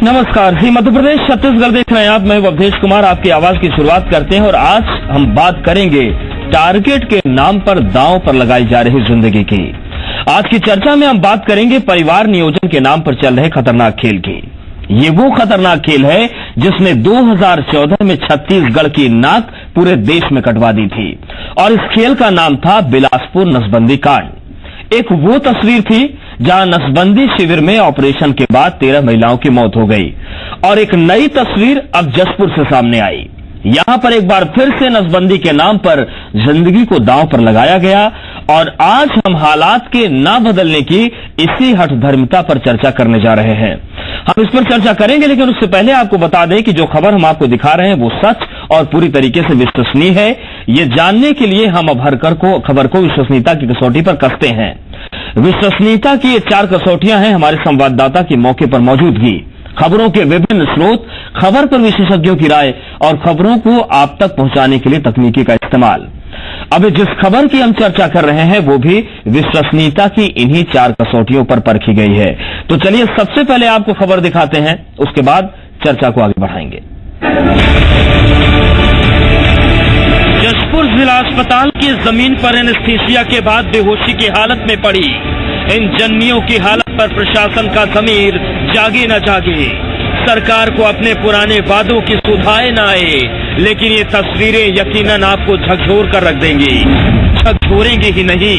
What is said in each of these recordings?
नमस्कार जी, मध्य प्रदेश छत्तीसगढ़ देख रहे हैं आप। मैं अवधेश कुमार आपकी आवाज की शुरुआत करते हैं और आज हम बात करेंगे टारगेट के नाम पर दांव पर लगाई जा रही जिंदगी की। आज की चर्चा में हम बात करेंगे परिवार नियोजन के नाम पर चल रहे खतरनाक खेल की। ये वो खतरनाक खेल है जिसने 2014 में छत्तीसगढ़ की नाक पूरे देश में कटवा दी थी और इस खेल का नाम था बिलासपुर नसबंदी कांड। एक वो तस्वीर थी जहां नसबंदी शिविर में ऑपरेशन के बाद 13 महिलाओं की मौत हो गई और एक नई तस्वीर अब जशपुर से सामने आई। यहां पर एक बार फिर से नसबंदी के नाम पर जिंदगी को दांव पर लगाया गया और आज हम हालात के ना बदलने की इसी हठधर्मिता पर चर्चा करने जा रहे हैं। हम इस पर चर्चा करेंगे, लेकिन उससे पहले आपको बता दें कि जो खबर हम आपको दिखा रहे हैं वो सच और पूरी तरीके से विश्वसनीय है। ये जानने के लिए हम अब हर खबर को विश्वसनीयता की कसौटी पर कसते हैं। विश्वसनीयता की ये 4 कसौटियां हैं हमारे संवाददाता की मौके पर मौजूदगी, खबरों के विभिन्न स्रोत, खबर पर विशेषज्ञों की राय और खबरों को आप तक पहुंचाने के लिए तकनीकी का इस्तेमाल। अब जिस खबर की हम चर्चा कर रहे हैं वो भी विश्वसनीयता की इन्हीं 4 कसौटियों पर परखी गई है। तो चलिए सबसे पहले आपको खबर दिखाते हैं, उसके बाद चर्चा को आगे बढ़ाएंगे। जशपुर जिला अस्पताल की जमीन पर एनेस्थीसिया के बाद बेहोशी की हालत में पड़ी इन जन्मियों की हालत पर प्रशासन का ज़मीर जागे न जागे। सरकार को अपने पुराने वादों की सुधाए न आए, लेकिन ये तस्वीरें यकीनन आपको झकझोर कर रख देंगी। झकझोरेंगे ही नहीं,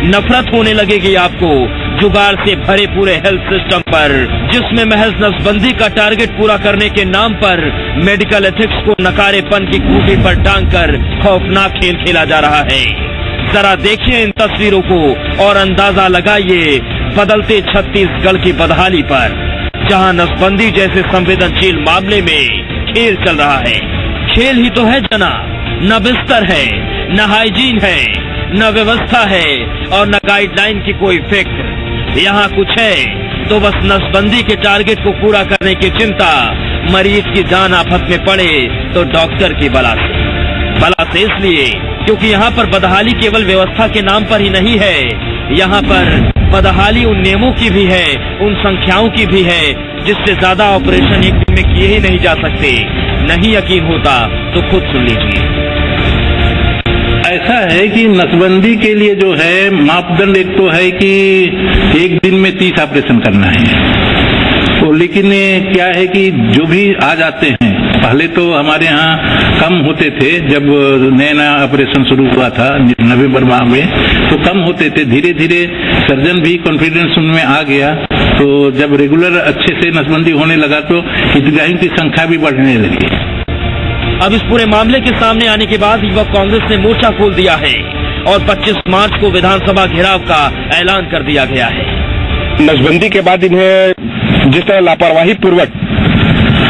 नफरत होने लगेगी आपको जुगाड़ से भरे पूरे हेल्थ सिस्टम पर, जिसमें महज नसबंदी का टारगेट पूरा करने के नाम पर मेडिकल एथिक्स को नकारेपन की खूंटी पर टांगकर खौफनाक खेल खेला जा रहा है। जरा देखिए इन तस्वीरों को और अंदाजा लगाइए बदलते छत्तीसगढ़ की बदहाली पर, जहां नसबंदी जैसे संवेदनशील मामले में खेल चल रहा है। खेल ही तो है जना, न बिस्तर है, न हाइजीन है, न व्यवस्था है और न गाइडलाइन की कोई फिक्र। यहाँ कुछ है तो बस नसबंदी के टारगेट को पूरा करने की चिंता। मरीज की जान आफत में पड़े तो डॉक्टर की बला से इसलिए क्योंकि यहाँ पर बदहाली केवल व्यवस्था के नाम पर ही नहीं है, यहाँ पर बदहाली उन नियमों की भी है, उन संख्याओं की भी है जिससे ज्यादा ऑपरेशन एक दिन में किए ही नहीं जा सकते। नहीं यकीन होता तो खुद सुन लीजिए। ऐसा है कि नसबंदी के लिए जो है मापदंड एक तो है कि एक दिन में 30 ऑपरेशन करना है, तो लेकिन क्या है कि जो भी आ जाते हैं, पहले तो हमारे यहाँ कम होते थे, जब नया ऑपरेशन शुरू हुआ था नवंबर माह में तो कम होते थे। धीरे धीरे सर्जन भी कॉन्फिडेंस उनमें आ गया, तो जब रेगुलर अच्छे से नसबंदी होने लगा तो हितग्राहियों की संख्या भी बढ़ने लगी। अब इस पूरे मामले के सामने आने के बाद युवक कांग्रेस ने मोर्चा खोल दिया है और 25 मार्च को विधानसभा घेराव का ऐलान कर दिया गया है। नसबंदी के बाद इन्हें जिस तरह लापरवाही पूर्वक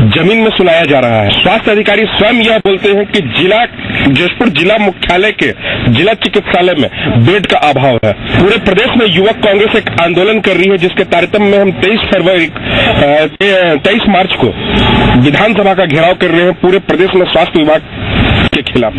जमीन में सुलाया जा रहा है, स्वास्थ्य अधिकारी स्वयं यह बोलते हैं कि जशपुर जिला मुख्यालय के जिला चिकित्सालय में बेड का अभाव है। पूरे प्रदेश में युवक कांग्रेस एक आंदोलन कर रही है, जिसके तारतम्य में हम 23 मार्च को विधानसभा का घेराव कर रहे हैं पूरे प्रदेश में स्वास्थ्य विभाग के खिलाफ।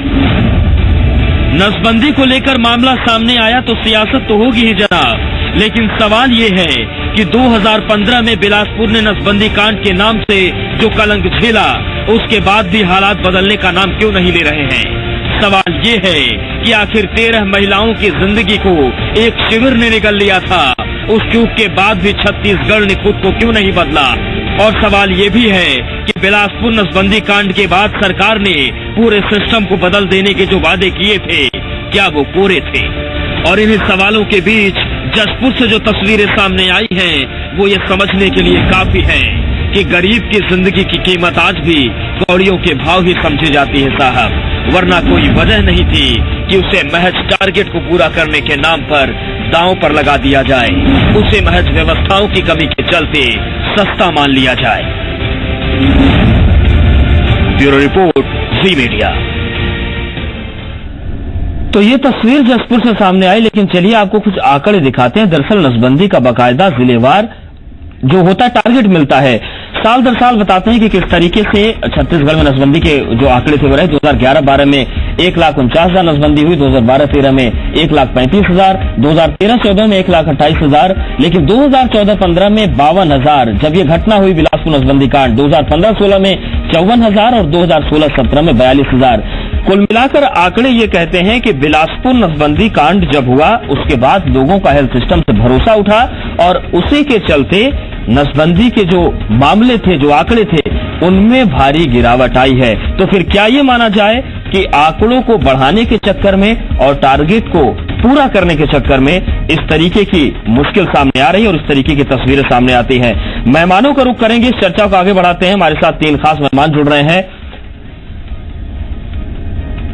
नसबंदी को लेकर मामला सामने आया तो सियासत तो होगी ही जनाब, लेकिन सवाल ये है कि 2015 में बिलासपुर ने नसबंदी कांड के नाम से जो कलंक झेला, उसके बाद भी हालात बदलने का नाम क्यों नहीं ले रहे हैं। सवाल ये है कि आखिर 13 महिलाओं की जिंदगी को एक शिविर ने निगल लिया था, उस चूक के बाद भी छत्तीसगढ़ ने खुद को क्यों नहीं बदला। और सवाल ये भी है कि बिलासपुर नसबंदी कांड के बाद सरकार ने पूरे सिस्टम को बदल देने के जो वादे किए थे, क्या वो पूरे थे। और इन्हीं सवालों के बीच जशपुर से जो तस्वीरें सामने आई हैं, वो ये समझने के लिए काफी है कि गरीब की जिंदगी की कीमत आज भी कौड़ियों के भाव ही समझी जाती है साहब, वरना कोई वजह नहीं थी कि उसे महज टारगेट को पूरा करने के नाम पर दांव पर लगा दिया जाए, उसे महज व्यवस्थाओं की कमी के चलते सस्ता मान लिया जाए। ब्यूरो रिपोर्ट, जी मीडिया। तो ये तस्वीर जशपुर से सामने आई, लेकिन चलिए आपको कुछ आंकड़े दिखाते हैं। दरअसल नसबंदी का बाकायदा जिलेवार जो होता है टारगेट मिलता है, साल दर साल बताते हैं कि किस तरीके से छत्तीसगढ़ में नसबंदी के जो आंकड़े थे वो रहे। 2011-12 में 1,49,000 नसबंदी हुई, 2012-13 में 1,35,000, 2013-14 में 1,28,000, लेकिन 2014-15 में 52,000 जब ये घटना हुई बिलासपुर नसबंदी कांड, 2015-16 में 54,000 और 2016-17 में 42,000। कुल मिलाकर आंकड़े ये कहते हैं कि बिलासपुर नसबंदी कांड जब हुआ उसके बाद लोगों का हेल्थ सिस्टम से भरोसा उठा और उसी के चलते नसबंदी के जो मामले थे, जो आंकड़े थे, उनमें भारी गिरावट आई है। तो फिर क्या ये माना जाए कि आंकड़ों को बढ़ाने के चक्कर में और टारगेट को पूरा करने के चक्कर में इस तरीके की मुश्किल सामने आ रही है और इस तरीके की तस्वीरें सामने आती हैं। मेहमानों का रुख करेंगे, इस चर्चा को आगे बढ़ाते हैं। हमारे साथ 3 खास मेहमान जुड़ रहे हैं।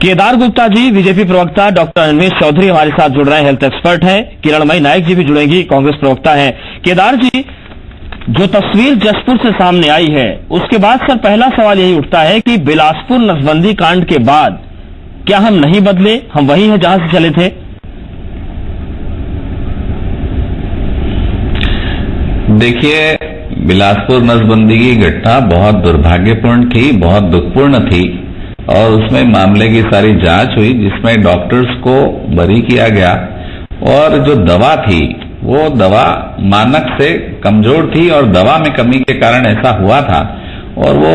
केदार गुप्ता जी, बीजेपी प्रवक्ता, डॉक्टर अनिमेष चौधरी हमारे साथ जुड़ रहे हैं, हेल्थ एक्सपर्ट हैं। किरणमयी नायक जी भी जुड़ेंगी, कांग्रेस प्रवक्ता हैं। केदार जी, जो तस्वीर जसपुर से सामने आई है उसके बाद सर पहला सवाल यही उठता है कि बिलासपुर नसबंदी कांड के बाद क्या हम नहीं बदले, हम वही हैं जहां से चले थे? देखिए, बिलासपुर नसबंदी की घटना बहुत दुर्भाग्यपूर्ण थी, बहुत दुखपूर्ण थी और उसमें मामले की सारी जांच हुई जिसमें डॉक्टर्स को बरी किया गया और जो दवा थी वो दवा मानक से कमजोर थी और दवा में कमी के कारण ऐसा हुआ था और वो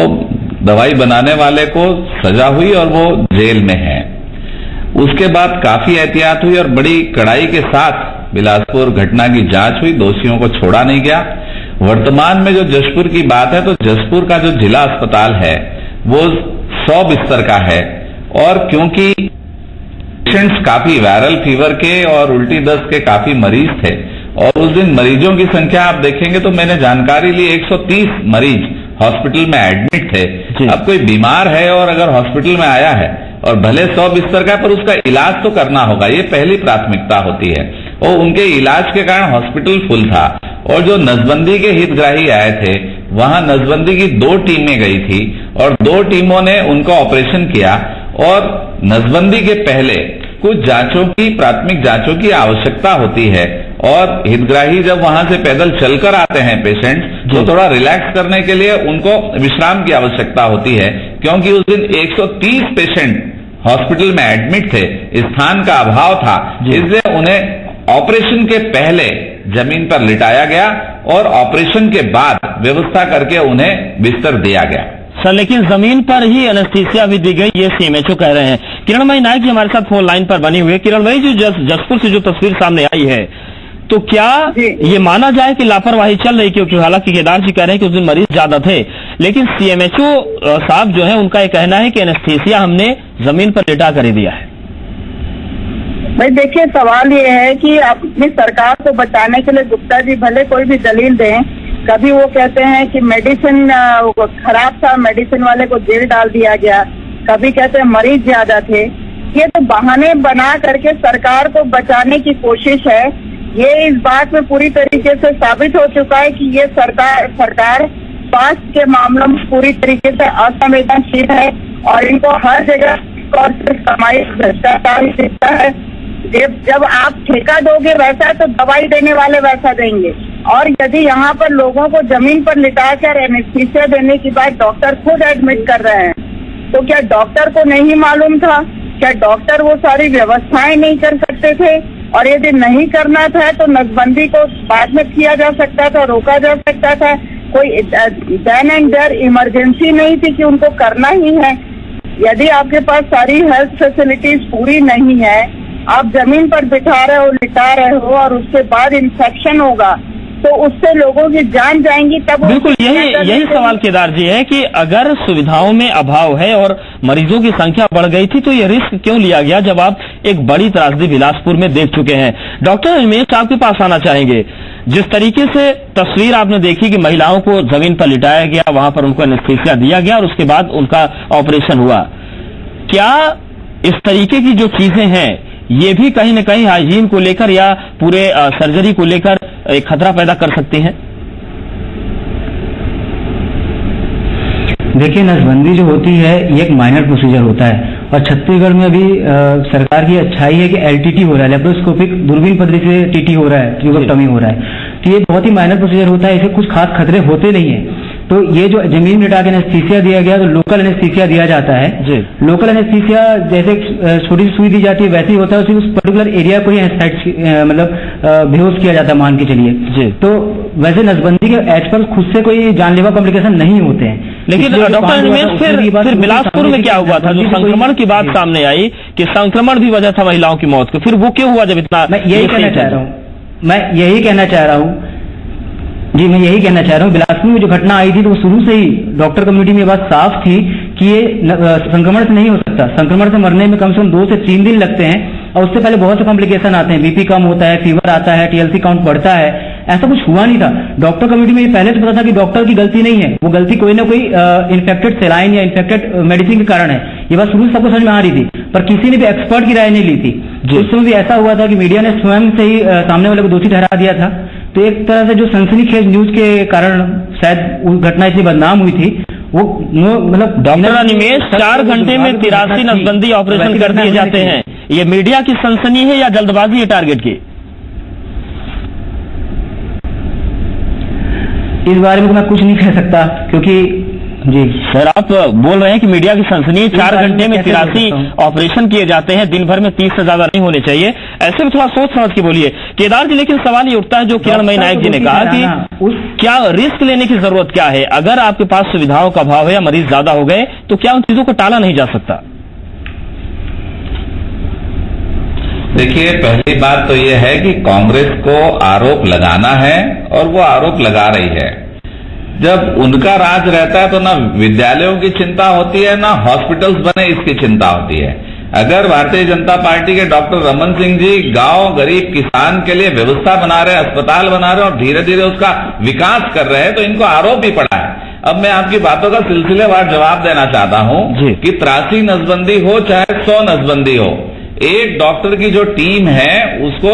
दवाई बनाने वाले को सजा हुई और वो जेल में है। उसके बाद काफी एहतियात हुई और बड़ी कड़ाई के साथ बिलासपुर घटना की जांच हुई, दोषियों को छोड़ा नहीं गया। वर्तमान में जो जसपुर की बात है तो जसपुर का जो जिला अस्पताल है वो 100 बिस्तर का है और क्योंकि पेशेंट्स काफी वायरल फीवर के और उल्टी दस्त के काफी मरीज थे और उस दिन मरीजों की संख्या आप देखेंगे तो मैंने जानकारी ली 130 मरीज हॉस्पिटल में एडमिट थे। अब कोई बीमार है और अगर हॉस्पिटल में आया है और भले 100 बिस्तर का पर उसका इलाज तो करना होगा, ये पहली प्राथमिकता होती है और उनके इलाज के कारण हॉस्पिटल फुल था। और जो नसबंदी के हितग्राही आए थे वहां नसबंदी की 2 टीमें गई थी और 2 टीमों ने उनका ऑपरेशन किया और नसबंदी के पहले कुछ जांचों की, प्राथमिक जांचों की आवश्यकता होती है और हितग्राही जब वहां से पैदल चलकर आते हैं पेशेंट तो थोड़ा रिलैक्स करने के लिए उनको विश्राम की आवश्यकता होती है। क्योंकि उस दिन 130 पेशेंट हॉस्पिटल में एडमिट थे, स्थान का अभाव था, इसलिए उन्हें ऑपरेशन के पहले जमीन पर लिटाया गया और ऑपरेशन के बाद व्यवस्था करके उन्हें बिस्तर दिया गया। सर लेकिन जमीन पर ही एनेस्थीसिया भी दी गई, ये सीएमएचओ कह रहे हैं। किरणमयी नायक जी हमारे साथ फोन लाइन पर बनी हुई है। किरणमयी जी, जसपुर से जो तस्वीर सामने आई है तो क्या ये माना जाए कि लापरवाही चल रही, क्योंकि हालांकि केदार जी कह रहे हैं कि उस दिन मरीज ज्यादा थे, लेकिन सीएमएचओ साहब जो है उनका ये कहना है कि एनेस्थीसिया हमने जमीन पर लिटा कर ही दिया है। भाई देखिए, सवाल ये है कि अपनी सरकार को बचाने के लिए गुप्ता जी भले कोई भी दलील दें, कभी वो कहते हैं कि मेडिसिन खराब था, मेडिसिन वाले को जेल डाल दिया गया, कभी कहते हैं मरीज ज्यादा थे। ये तो बहाने बना करके सरकार को बचाने की कोशिश है। ये इस बात में पूरी तरीके से साबित हो चुका है कि ये सरकार स्वास्थ्य के मामलों में पूरी तरीके से असंवेदनशील है और इनको हर जगह और सिर्फ कमाई भ्रष्टाचार ही दिखता है। जब आप ठेका दोगे वैसा तो दवाई देने वाले वैसा देंगे। और यदि यहाँ पर लोगों को जमीन पर लिटाकर एनेस्थीसिया देने की बात डॉक्टर खुद एडमिट कर रहे हैं, तो क्या डॉक्टर को नहीं मालूम था? क्या डॉक्टर वो सारी व्यवस्थाएं नहीं कर सकते थे? और यदि नहीं करना था तो नसबंदी को बाद में किया जा सकता था, रोका जा सकता था। कोई देन एंड देयर इमरजेंसी नहीं थी कि उनको करना ही है। यदि आपके पास सारी हेल्थ फैसिलिटीज पूरी नहीं है, आप जमीन पर बिठा रहे हो, लिटा रहे हो और उसके बाद इन्फेक्शन होगा तो उससे लोगों की जान जाएंगी। तब बिल्कुल यही सवाल केदार जी है कि अगर सुविधाओं में अभाव है और मरीजों की संख्या बढ़ गई थी तो ये रिस्क क्यों लिया गया जब आप एक बड़ी त्रासदी बिलासपुर में देख चुके हैं? डॉक्टर अनिमेष आपके पास आना चाहेंगे। जिस तरीके से तस्वीर आपने देखी कि महिलाओं को जमीन पर लिटाया गया, वहां पर उनको एनेस्थीसिया दिया गया और उसके बाद उनका ऑपरेशन हुआ, क्या इस तरीके की जो चीजें हैं ये भी कहीं न कहीं हाइजीन को लेकर या पूरे सर्जरी को लेकर एक खतरा पैदा कर सकती हैं? देखिए, नसबंदी जो होती है ये एक माइनर प्रोसीजर होता है और छत्तीसगढ़ में अभी सरकार की अच्छाई है कि एलटीटी हो रहा है, लेप्रोस्कोपिक दूरबीन पद्धति से टीटी हो रहा है, ट्यूबोटमी हो रहा है। तो ये बहुत ही माइनर प्रोसीजर होता है, इसे कुछ खास खतरे होते नहीं है। तो ये जो जमीन मिटा के एनेस्थीसिया दिया गया, तो लोकल एनेस्थीसिया दिया जाता है जी। लोकल एनेस्थीसिया जैसे छोटी सी सुई दी जाती है वैसे ही होता है, उसी उस पर्टिकुलर एरिया को ही बेहोश किया जाता है, मान के चलिए जी। तो वैसे नसबंदी के एज पर खुद से कोई जानलेवा कॉम्प्लिकेशन नहीं होते हैं। लेकिन डॉक्टर अनिमेश फिर बिलासपुर में क्या हुआ था, जो संक्रमण की बात सामने आई कि संक्रमण भी वजह था महिलाओं की मौत को, फिर वो क्यों हुआ जब इतना? मैं यही कहना चाह रहा हूँ बिलासपुर में जो घटना आई थी तो वो शुरू से ही डॉक्टर कम्युनिटी में ये बात साफ थी कि ये संक्रमण से नहीं हो सकता। संक्रमण से मरने में कम से कम 2 से 3 दिन लगते हैं और उससे पहले बहुत से कॉम्प्लिकेशन आते हैं, बीपी कम होता है, फीवर आता है, TLC काउंट बढ़ता है। ऐसा कुछ हुआ नहीं था। डॉक्टर कम्युनिटी में ये पहले से पता था कि डॉक्टर की गलती नहीं है, वो गलती कोई ना कोई इन्फेक्टेड सेलाइन या इन्फेक्टेड मेडिसिन के कारण है। ये बात शुरू से सबको समझ में आ रही थी, पर किसी ने भी एक्सपर्ट की राय नहीं ली थी। उस समय भी ऐसा हुआ था कि मीडिया ने स्वयं से ही सामने वाले को दोषी ठहरा दिया था। तो एक तरह से जो सनसनीखेज न्यूज के कारण शायद वो घटना इतनी बदनाम हुई थी, वो मतलब डॉक्टर अनिमेश 4 घंटे में 83 नसबंदी ऑपरेशन कर दिए जाते हैं। ये मीडिया की सनसनी है या जल्दबाजी है टारगेट की? इस बारे में मैं कुछ नहीं कह सकता क्योंकि जी सर आप बोल रहे हैं कि मीडिया की सनसनी, 4 घंटे में 83 ऑपरेशन किए जाते हैं, दिन भर में 30 से ज्यादा नहीं होने चाहिए। ऐसे में थोड़ा सोच समझ के बोलिए केदार जी। लेकिन सवाल ये उठता है जो किरणमयी नायक जी ने कहा कि क्या रिस्क लेने की जरूरत क्या है? अगर आपके पास सुविधाओं का अभाव है या मरीज ज्यादा हो गए तो क्या उन चीजों को टाला नहीं जा सकता? देखिए, पहली बात तो यह है कि कांग्रेस को आरोप लगाना है और वो आरोप लगा रही है। जब उनका राज रहता है तो ना विद्यालयों की चिंता होती है, ना हॉस्पिटल्स बने इसकी चिंता होती है। अगर भारतीय जनता पार्टी के डॉक्टर रमन सिंह जी गांव गरीब किसान के लिए व्यवस्था बना रहे, अस्पताल बना रहे और धीरे धीरे उसका विकास कर रहे हैं, तो इनको आरोप भी पड़ा है। अब मैं आपकी बातों का सिलसिलेवार जवाब देना चाहता हूं कि 83 नसबंदी हो चाहे 100 नसबंदी हो, एक डॉक्टर की जो टीम है उसको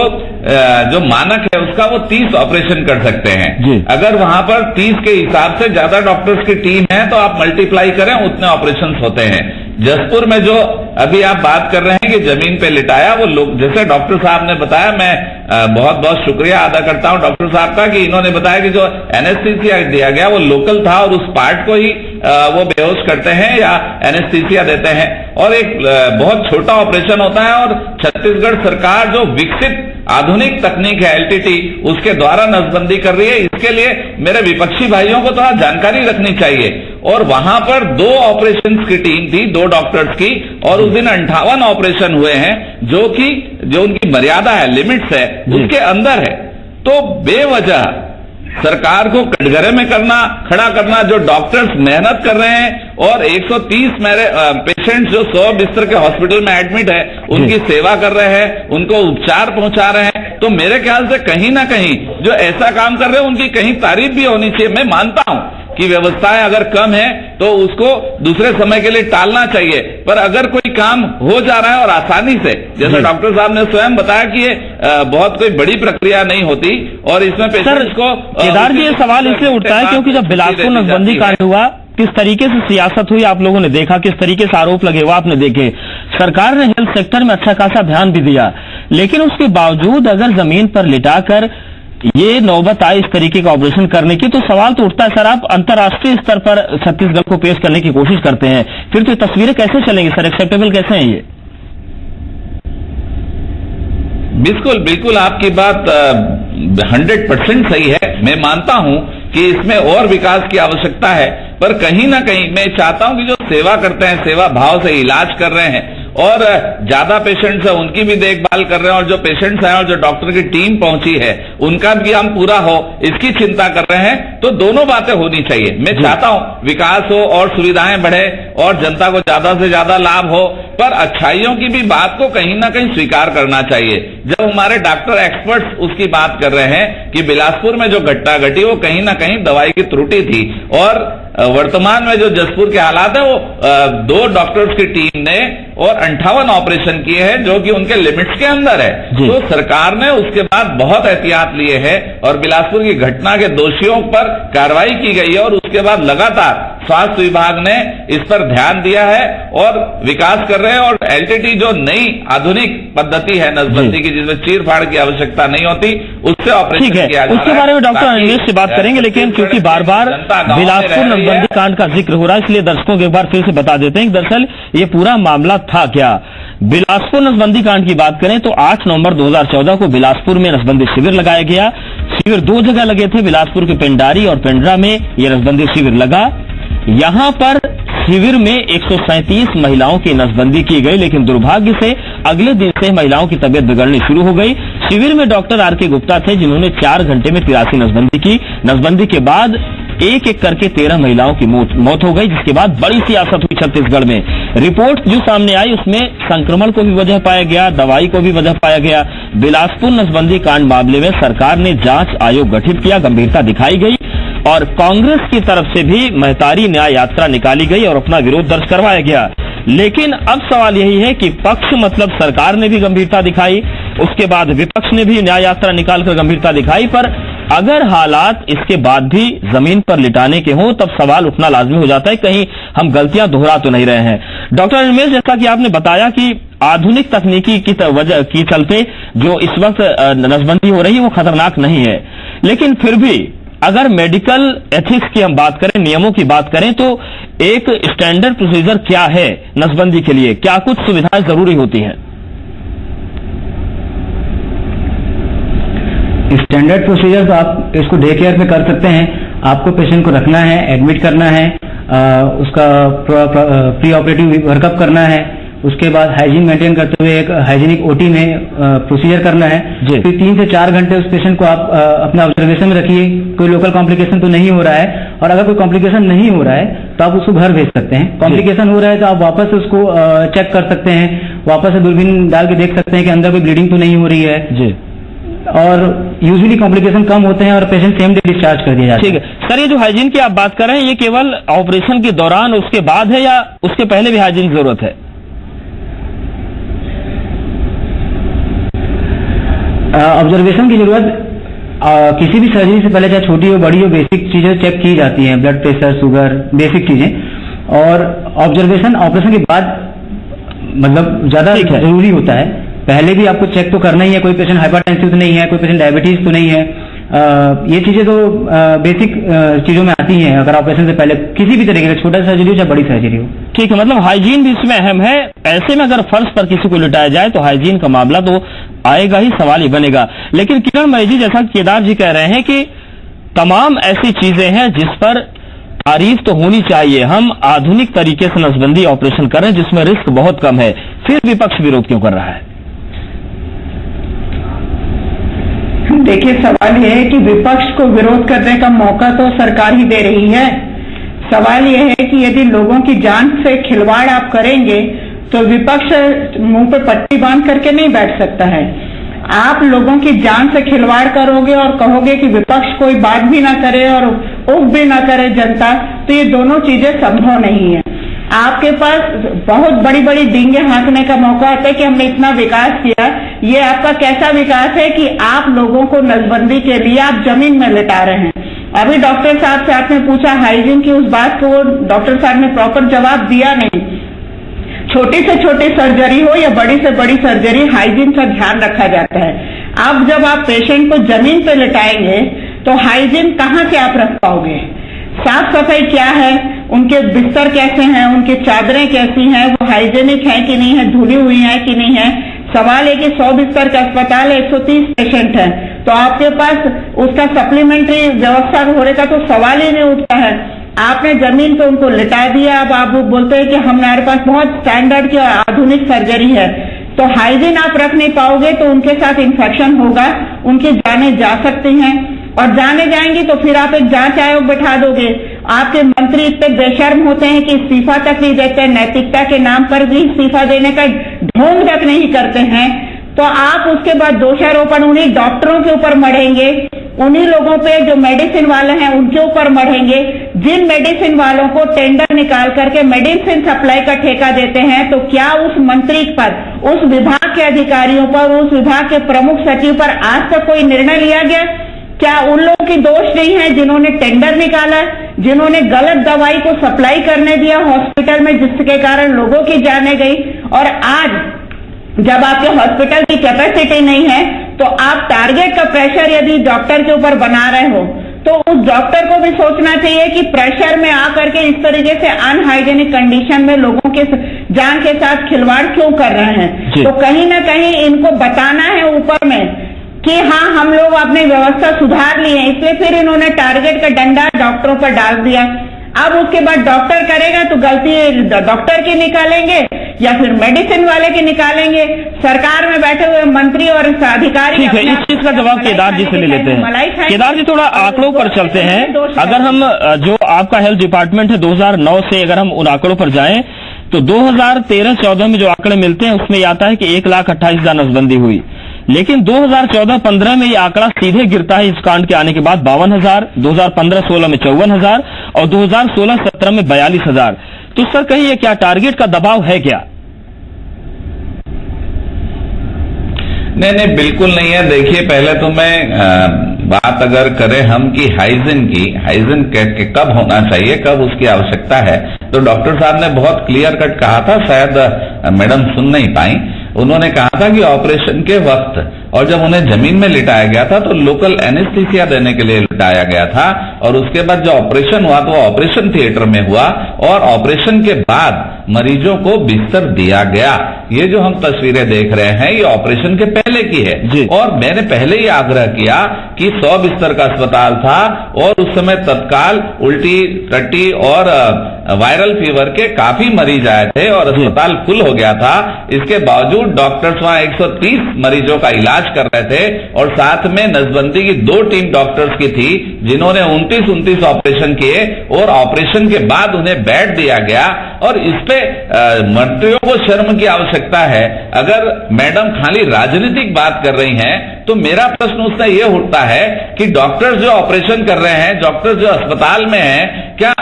जो मानक है उसका वो 30 ऑपरेशन कर सकते हैं। अगर वहां पर 30 के हिसाब से ज्यादा डॉक्टर्स की टीम है तो आप मल्टीप्लाई करें, उतने ऑपरेशंस होते हैं। जसपुर में जो अभी आप बात कर रहे हैं कि जमीन पे लिटाया, वो लोग जैसे डॉक्टर साहब ने बताया, मैं बहुत बहुत शुक्रिया अदा करता हूं डॉक्टर साहब का कि इन्होंने बताया कि जो एनेस्थीसिया दिया गया वो लोकल था और उस पार्ट को ही वो बेहोश करते हैं या एनेस्थीसिया देते हैं और एक बहुत छोटा ऑपरेशन होता है। और छत्तीसगढ़ सरकार जो विकसित आधुनिक तकनीक है LTT, उसके द्वारा नसबंदी कर रही है। इसके लिए मेरे विपक्षी भाइयों को थोड़ा जानकारी रखनी चाहिए। और वहां पर 2 ऑपरेशंस की टीम थी, 2 डॉक्टर्स की, और उस दिन 58 ऑपरेशन हुए हैं, जो उनकी मर्यादा है, लिमिट्स है, उसके अंदर है। तो बेवजह सरकार को कटघरे में खड़ा करना, जो डॉक्टर्स मेहनत कर रहे हैं और 130 मेरे पेशेंट्स जो 100 बिस्तर के हॉस्पिटल में एडमिट है उनकी सेवा कर रहे हैं, उनको उपचार पहुंचा रहे हैं, तो मेरे ख्याल से कहीं ना कहीं जो ऐसा काम कर रहे हैं उनकी कहीं तारीफ भी होनी चाहिए। मैं मानता हूं कि व्यवस्थाएं अगर कम है तो उसको दूसरे समय के लिए टालना चाहिए, पर अगर कोई काम हो जा रहा है और आसानी से, जैसे डॉक्टर साहब ने स्वयं बताया कि ये बहुत कोई बड़ी प्रक्रिया नहीं होती और इसमें पेशेंट्स को केदार जी ये सवाल इसलिए उठता है क्योंकि जब बिलासपुर नसबंदी कांड हुआ किस तरीके से सियासत हुई आप लोगों ने देखा, किस तरीके से आरोप लगे हुआ आपने देखे। सरकार ने हेल्थ सेक्टर में अच्छा खासा ध्यान भी दिया, लेकिन उसके बावजूद अगर जमीन पर लिटाकर ये नौबत आए इस तरीके का ऑपरेशन करने की, तो सवाल तो उठता है सर, आप अंतर्राष्ट्रीय स्तर पर छत्तीसगढ़ को पेश करने की कोशिश करते हैं, फिर तो तस्वीरें कैसे चलेंगी सर, एक्सेप्टेबल कैसे हैं ये? बिल्कुल बिल्कुल आपकी बात 100% सही है। मैं मानता हूं कि इसमें और विकास की आवश्यकता है, पर कहीं ना कहीं मैं चाहता हूं कि जो सेवा करते हैं, सेवा भाव से इलाज कर रहे हैं और ज्यादा पेशेंट्स है उनकी भी देखभाल कर रहे हैं, और जो पेशेंट्स हैं और जो डॉक्टर की टीम पहुंची है उनका भी हम पूरा हो इसकी चिंता कर रहे हैं, तो दोनों बातें होनी चाहिए। मैं चाहता हूं विकास हो और सुविधाएं बढ़े और जनता को ज्यादा से ज्यादा लाभ हो, पर अच्छाइयों की भी बात को कहीं ना कहीं स्वीकार करना चाहिए। जब हमारे डॉक्टर एक्सपर्ट्स उसकी बात कर रहे हैं कि बिलासपुर में जो घटना घटी वो कहीं ना कहीं दवाई की त्रुटि थी, और वर्तमान में जो जसपुर के हालात है वो 2 डॉक्टर्स की टीम ने और 58 ऑपरेशन किए हैं जो कि उनके लिमिट्स के अंदर है। तो सरकार ने उसके बाद बहुत एहतियात लिए हैं और बिलासपुर की घटना के दोषियों पर कार्रवाई की गई है और उसके बाद लगातार स्वास्थ्य विभाग ने इस पर ध्यान दिया है और विकास कर रहे हैं। और एलटीटी जो नई आधुनिक पद्धति है नसबंदी की, जिसमें चीर-फाड़ की आवश्यकता नहीं होती, उससे ऑपरेशन ठीक है, किया जा रहा है। उसके बारे में डॉक्टर अनिमेष से बात करेंगे, लेकिन क्योंकि बार बार बिलासपुर नसबंदी कांड का जिक्र हो रहा है, इसलिए दर्शकों को एक बार फिर से बता देते हैं कि दरअसल ये पूरा मामला था क्या। बिलासपुर नसबंदी कांड की बात करें तो 8 नवंबर 2014 को बिलासपुर में नसबंदी शिविर लगाया गया। शिविर 2 जगह लगे थे, बिलासपुर के पिंडारी और पिंडरा में ये नसबंदी शिविर लगा। यहां पर शिविर में 137 महिलाओं की नसबंदी की गई, लेकिन दुर्भाग्य से अगले दिन से महिलाओं की तबीयत बिगड़नी शुरू हो गई। शिविर में डॉक्टर आर.के. गुप्ता थे, जिन्होंने 4 घंटे में 83 नसबंदी की। नसबंदी के बाद एक एक करके 13 महिलाओं की मौत हो गई, जिसके बाद बड़ी सियासत हुई छत्तीसगढ़ में। रिपोर्ट जो सामने आई उसमें संक्रमण को भी वजह पाया गया, दवाई को भी वजह पाया गया। बिलासपुर नसबंदी कांड मामले में सरकार ने जांच आयोग गठित किया, गंभीरता दिखाई गई और कांग्रेस की तरफ से भी महतारी न्याय यात्रा निकाली गई और अपना विरोध दर्ज करवाया गया। लेकिन अब सवाल यही है कि पक्ष मतलब सरकार ने भी गंभीरता दिखाई, उसके बाद विपक्ष ने भी न्याय यात्रा निकालकर गंभीरता दिखाई, पर अगर हालात इसके बाद भी जमीन पर लिटाने के हों तब सवाल उठना लाजमी हो जाता है, कहीं हम गलतियां दोहरा तो नहीं रहे हैं। डॉक्टर अनिमेष, जैसा कि आपने बताया कि आधुनिक तकनीकी की वजह की चलते जो इस वक्त नसबंदी हो रही है वो खतरनाक नहीं है, लेकिन फिर भी अगर मेडिकल एथिक्स की हम बात करें, नियमों की बात करें, तो एक स्टैंडर्ड प्रोसीजर क्या है नसबंदी के लिए? क्या कुछ सुविधाएं जरूरी होती हैं? स्टैंडर्ड प्रोसीजर तो आप इसको डे केयर में कर सकते हैं। आपको पेशेंट को रखना है, एडमिट करना है, उसका प्री ऑपरेटिव वर्कअप करना है, उसके बाद हाइजीन मेंटेन करते हुए एक हाइजीनिक ओटी में प्रोसीजर करना है। फिर 3 से 4 घंटे उस पेशेंट को आप अपने ऑब्जर्वेशन में रखिए, कोई लोकल कॉम्प्लिकेशन तो नहीं हो रहा है, और अगर कोई कॉम्प्लिकेशन नहीं हो रहा है तो आप उसको घर भेज सकते हैं। कॉम्प्लिकेशन हो रहा है तो आप वापस से उसको चेक कर सकते हैं, वापस से दूरबीन डाल के देख सकते हैं कि अंदर कोई ब्लीडिंग तो नहीं हो रही है जी। और यूजुअली कॉम्प्लिकेशन कम होते हैं और पेशेंट सेम डे डिस्चार्ज कर दिया जाता है। ठीक है सर, ये जो हाइजीन की आप बात कर रहे हैं, ये केवल ऑपरेशन के दौरान उसके बाद है या उसके पहले भी हाइजीन की जरूरत है? ऑब्जर्वेशन की जरूरत किसी भी सर्जरी से पहले, चाहे छोटी हो बड़ी हो, बेसिक चीजें चेक की जाती हैं, ब्लड प्रेशर, शुगर, बेसिक चीजें। और ऑब्जर्वेशन ऑपरेशन के बाद मतलब ज्यादा जरूरी होता है। पहले भी आपको चेक तो करना ही है, कोई पेशेंट हाइपरटेंसिव तो नहीं है, कोई पेशेंट डायबिटीज तो नहीं है। ये चीजें तो बेसिक चीजों में आती हैं अगर ऑपरेशन से पहले किसी भी तरीके का, छोटा सर्जरी हो चाहे बड़ी सर्जरी हो। ठीक है, मतलब हाइजीन भी इसमें अहम है। ऐसे में अगर फर्श पर किसी को लिटाया जाए तो हाइजीन का मामला तो आएगा ही, सवाल ही बनेगा। लेकिन किरण मई जी, जैसा केदार जी कह रहे हैं कि तमाम ऐसी चीजें हैं जिस पर तारीफ तो होनी चाहिए। हम आधुनिक तरीके से नसबंदी ऑपरेशन कर रहे हैं जिसमें रिस्क बहुत कम है, फिर विपक्ष विरोध क्यों कर रहा है? देखिए, सवाल यह है कि विपक्ष को विरोध करने का मौका तो सरकार ही दे रही है। सवाल यह है कि यदि लोगों की जान से खिलवाड़ आप करेंगे तो विपक्ष मुंह पे पट्टी बांध करके नहीं बैठ सकता है। आप लोगों की जान से खिलवाड़ करोगे और कहोगे कि विपक्ष कोई बात भी ना करे और उफ भी ना करे जनता, तो ये दोनों चीजें संभव नहीं है। आपके पास बहुत बड़ी बड़ी डींगे हाँकने का मौका होता है कि हमने इतना विकास किया। ये आपका कैसा विकास है कि आप लोगों को नसबंदी के लिए आप जमीन में लिटा रहे हैं। अभी डॉक्टर साहब से आपने पूछा हाइजीन की, उस बात को डॉक्टर साहब ने प्रॉपर जवाब दिया नहीं। छोटी से छोटी सर्जरी हो या बड़ी से बड़ी सर्जरी, हाइजीन का ध्यान रखा जाता है। अब जब आप पेशेंट को जमीन पे लिटाएंगे तो हाइजीन कहाँ से आप रख पाओगे? साफ सफाई क्या है, उनके बिस्तर कैसे हैं, उनकी चादरें कैसी हैं, वो हाइजेनिक है कि नहीं है, धुली हुई है कि नहीं है। सवाल है कि 100 बिस्तर का अस्पताल है, 130 पेशेंट है, तो आपके पास उसका सप्लीमेंट्री व्यवस्था होने का तो सवाल ही नहीं उठता है। आपने जमीन पे उनको लिटा दिया। अब आप बोलते हैं कि हमारे पास बहुत स्टैंडर्ड की आधुनिक सर्जरी है, तो हाइजीन आप रख नहीं पाओगे तो उनके साथ इन्फेक्शन होगा, उनकी जानें जा सकती हैं, और जाने जाएंगी तो फिर आप एक जांच आयोग बैठा दोगे। आपके मंत्री इतने बेशर्म होते हैं कि इस्तीफा तक नहीं देते, नैतिकता के नाम पर भी इस्तीफा देने का ढोंग तक नहीं करते हैं, तो आप उसके बाद दोषारोपण उन्हीं डॉक्टरों के ऊपर मढ़ेंगे, उन्हीं लोगों पे जो मेडिसिन वाले हैं उनके ऊपर मढ़ेंगे। जिन मेडिसिन वालों को टेंडर निकाल करके मेडिसिन सप्लाई का ठेका देते हैं, तो क्या उस मंत्री पर, उस विभाग के अधिकारियों पर, उस विभाग के प्रमुख सचिव पर आज तक कोई निर्णय लिया गया? क्या उन लोगों की दोष नहीं है जिन्होंने टेंडर निकाला, जिन्होंने गलत दवाई को सप्लाई करने दिया हॉस्पिटल में, जिसके कारण लोगों की जानें गई? और आज जब आपके हॉस्पिटल की कैपेसिटी नहीं है तो आप टारगेट का प्रेशर यदि डॉक्टर के ऊपर बना रहे हो तो उस डॉक्टर को भी सोचना चाहिए कि प्रेशर में आकर के इस तरीके से अनहाइजेनिक कंडीशन में लोगों के जान के साथ खिलवाड़ क्यों कर रहे हैं? तो कहीं ना कहीं इनको बताना है ऊपर में कि हाँ हम लोग अपनी व्यवस्था सुधार लिए हैं, इसलिए फिर इन्होंने टारगेट का डंडा डॉक्टरों पर डाल दिया। अब उसके बाद डॉक्टर करेगा तो गलती डॉक्टर की निकालेंगे या फिर मेडिसिन वाले की निकालेंगे। सरकार में बैठे हुए मंत्री और अधिकारी, ठीक है, इस चीज का जवाब केदार जी से ले लेते हैं। केदार जी, थोड़ा आंकड़ों पर चलते हैं। अगर हम जो आपका हेल्थ डिपार्टमेंट है 2009 से अगर हम उन आंकड़ों पर जाएं तो 2013-14 में जो आंकड़े मिलते हैं उसमें यह आता है कि 1,28,000 नसबंदी हुई, लेकिन 2014-15 में ये आंकड़ा सीधे गिरता है इस कांड के आने के बाद 52,000, 2015-16 में 54,000 और 2016-17 में 42,000। तो सर कहीं ये क्या टारगेट का दबाव है क्या? नहीं, बिल्कुल नहीं है। देखिए, पहले तो मैं बात अगर करें हम कि हाइजीन कब होना चाहिए, कब उसकी आवश्यकता है, तो डॉक्टर साहब ने बहुत क्लियर कट कहा था, शायद मैडम सुन नहीं पाई। उन्होंने कहा था कि ऑपरेशन के वक्त, और जब उन्हें जमीन में लिटाया गया था तो लोकल एनेस्थीसिया देने के लिए लिटाया गया था, और उसके बाद जो ऑपरेशन हुआ तो वो ऑपरेशन थिएटर में हुआ और ऑपरेशन के बाद मरीजों को बिस्तर दिया गया। ये जो हम तस्वीरें देख रहे हैं ये ऑपरेशन के पहले की है। और मैंने पहले ही आग्रह किया कि 100 बिस्तर का अस्पताल था और उस समय तत्काल उल्टी, टट्टी और वायरल फीवर के काफी मरीज आए थे और अस्पताल फुल हो गया था। इसके बावजूद डॉक्टर्स वहां 130 मरीजों का इलाज कर रहे थे और साथ में नसबंदी की 2 टीम डॉक्टर्स की थी जिन्होंने 29 ऑपरेशन किए और ऑपरेशन के बाद उन्हें बेड दिया गया। और इस पे मंत्रियों को शर्म की आवश्यकता है। अगर मैडम खाली राजनीतिक बात कर रही हैं तो मेरा प्रश्न उससे यह उठता है कि डॉक्टर्स जो ऑपरेशन कर रहे हैं, डॉक्टर्स जो अस्पताल में हैं, क्या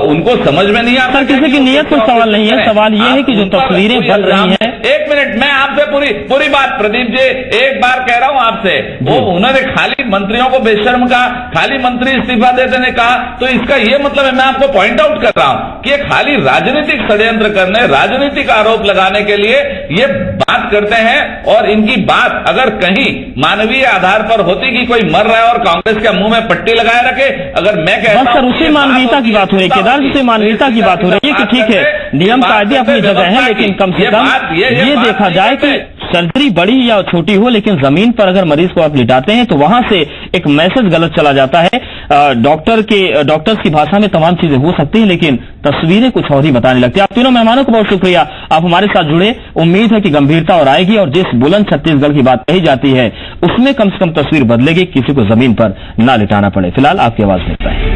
उनको समझ में नहीं आता? सर, किसी की नीयत कोई सवाल नहीं है, सवाल ये है कि जो तस्वीरें बन रही हैं। एक मिनट, मैं आपसे पूरी बात, प्रदीप जी, एक बार कह रहा हूं आपसे, वो उन्होंने खाली मंत्रियों को बेशर्म कहा, खाली मंत्री इस्तीफा दे देने कहा, तो इसका ये मतलब है, मैं आपको पॉइंट आउट कर रहा हूं कि ये खाली राजनीतिक षड्यंत्र करने, राजनीतिक आरोप लगाने के लिए ये बात करते हैं। और इनकी बात अगर कहीं मानवीय आधार पर होती कि कोई मर रहा है और कांग्रेस के मुंह में पट्टी लगाए रखे, अगर मैं कहता हूं उसी मानवीयता की बात हो रही है, केदार जी से मानवीयता की बात हो रही है कि ठीक है नियम कायदे अपनी जगह है, लेकिन कम से कम ये देखा जाए कि सर्जरी बड़ी या छोटी हो, लेकिन जमीन पर अगर मरीज को आप लिटाते हैं तो वहां से एक मैसेज गलत चला जाता है। डॉक्टर्स की भाषा में तमाम चीजें हो सकती हैं, लेकिन तस्वीरें कुछ और ही बताने लगती है। आप तीनों मेहमानों को बहुत शुक्रिया, आप हमारे साथ जुड़े। उम्मीद है कि गंभीरता और आएगी और जिस बुलंद छत्तीसगढ़ की बात कही जाती है उसमें कम से कम तस्वीर बदलेगी, किसी को जमीन पर ना लिटाना पड़े। फिलहाल आपकी आवाज मिलता है।